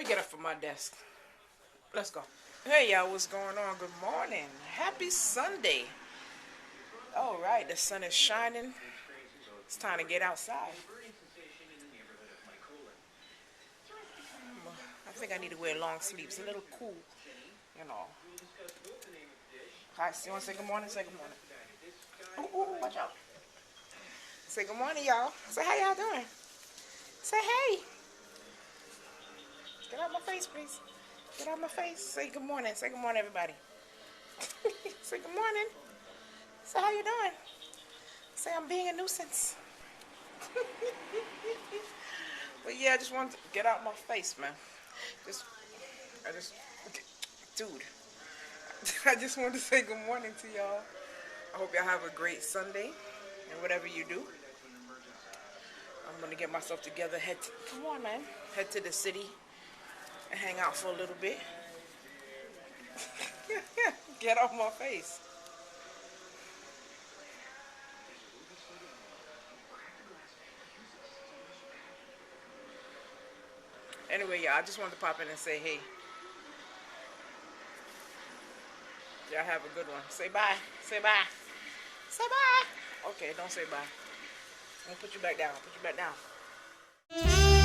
me get up from my desk. Let's go. Hey y'all, what's going on? Good morning. Happy Sunday. All right, the sun is shining. It's time to get outside. I think I need to wear long sleeves. A little cool, you know. Hi, you want to say good morning? Say good morning. Ooh, ooh, watch out. Say good morning, y'all. Say how y'all doing. Say hey. Get out my face, please. Get out my face. Say good morning. Say good morning, everybody. Say good morning. Say how you doing. Say I'm being a nuisance. But yeah, I just wanted to get out my face, man. Just, dude. I just wanted to say good morning to y'all. I hope y'all have a great Sunday and whatever you do. I'm gonna get myself together. Come on, man. Head to the city and hang out for a little bit. Get off my face. Anyway, y'all, I just wanted to pop in and say, hey, y'all have a good one. Say bye. Say bye. Say bye. Okay, don't say bye. I'm gonna put you back down. Put you back down.